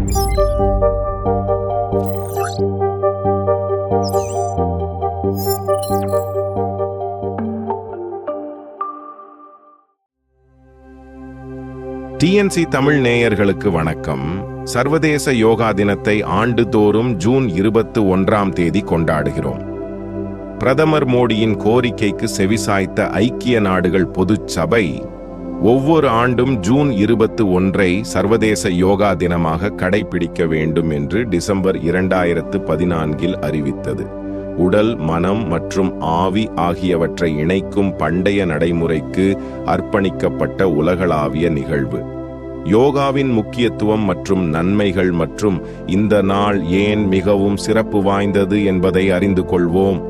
DNC Tamil நேயர்களுக்கு வணக்கம். சர்வதேச யோகா தினத்தை ஆண்டுதோறும் ஜூன் 21ஆம் தேதி கொண்டாடுகிறோம். பிரதமர் மோடியின் கோரிக்கைக்கு செவிசாய்த்த ஐக்கிய நாடுகள் பொதுச் சபை ஒவ்வொரு ஆண்டும் ஜூன் 21ஐ சர்வதேச யோகா தினமாக கடைபிடிக்க வேண்டும் என்று டிசம்பர் 2014இல் அறிவித்தது. உடல், மனம் மற்றும் ஆவி ஆகியவற்றை இணைக்கும் பண்டைய நடைமுறைக்கு அர்ப்பணிக்கப்பட்ட உலகளாவிய நிகழ்வு. யோகாவின் முக்கியத்துவம் மற்றும் நன்மைகள் மற்றும் இந்த நாள் ஏன் மிகவும் சிறப்பு வாய்ந்தது என்பதை அறிந்து கொள்வோம்.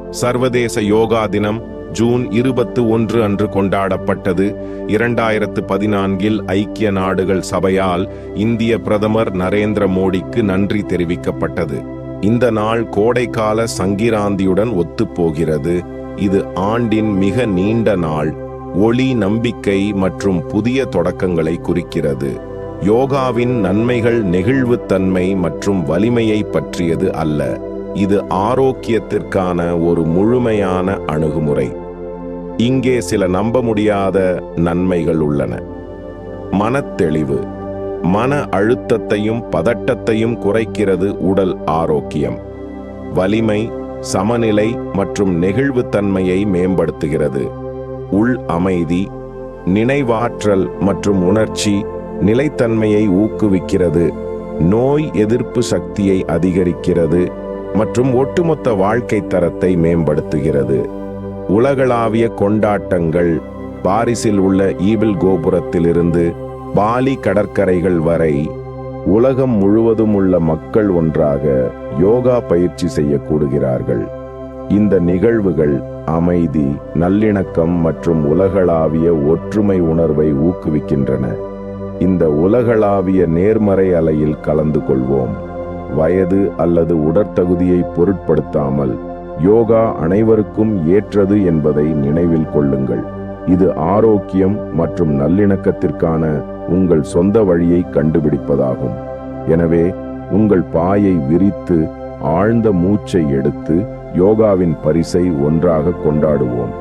சர்வதேச யோகா தினம் ஜூன் 21 அன்று கொண்டாடப்பட்டது. 2014இல் ஐக்கிய நாடுகள் சபையால் இந்திய பிரதமர் நரேந்திர மோடிக்கு நன்றி தெரிவிக்கப்பட்டது. இந்த நாள் கோடைக்கால சங்கிராந்தியுடன் ஒத்துப்போகிறது. இது ஆண்டின் மிக நீண்ட நாள், ஒளி, நம்பிக்கை மற்றும் புதிய தொடக்கங்களை குறிக்கிறது. யோகாவின் நன்மைகள் நெகிழ்வுத்தன்மை மற்றும் வலிமையை பற்றியது அல்ல, இது ஆரோக்கியத்திற்கான ஒரு முழுமையான அணுகுமுறை. இங்கே சில நம்ப முடியாத நன்மைகள் உள்ளன. மனத்தெளிவு. மன அழுத்தத்தையும் பதட்டத்தையும் குறைக்கிறது. உடல் ஆரோக்கியம். வலிமை, சமநிலை மற்றும் நெகிழ்வுத்தன்மையை மேம்படுத்துகிறது. உள் அமைதி, நினைவாற்றல் மற்றும் உணர்ச்சி நிலைத்தன்மையை ஊக்குவிக்கிறது. நோய் எதிர்ப்பு சக்தியை அதிகரிக்கிறது மற்றும் ஒட்டுமொத்த வாழ்க்கை தரத்தை மேம்படுத்துகிறது. உலகளாவிய கொண்டாட்டங்கள். பாரிஸில் உள்ள ஈபிள் கோபுரத்திலிருந்து பாலி கடற்கரைகள் வரை உலகம் முழுவதும் உள்ள மக்கள் ஒன்றாக யோகா பயிற்சி செய்யக்கூடுகிறார்கள். இந்த நிகழ்வுகள் அமைதி, நல்லிணக்கம் மற்றும் உலகளாவிய ஒற்றுமை உணர்வை ஊக்குவிக்கின்றன. இந்த உலகளாவிய நேர்மறை அலையில் கலந்து கொள்வோம். வயது அல்லது உடற்தகுதியை பொருட்படுத்தாமல் யோகா அனைவருக்கும் ஏற்றது என்பதை நினைவில் கொள்ளுங்கள். இது ஆரோக்கியம் மற்றும் நல்லிணக்கத்திற்கான உங்கள் சொந்த வழியை கண்டுபிடிப்பதாகும். எனவே உங்கள் பாயை விரித்து ஆழ்ந்த மூச்சை எடுத்து யோகாவின் பரிசை ஒன்றாக கொண்டாடுவோம்.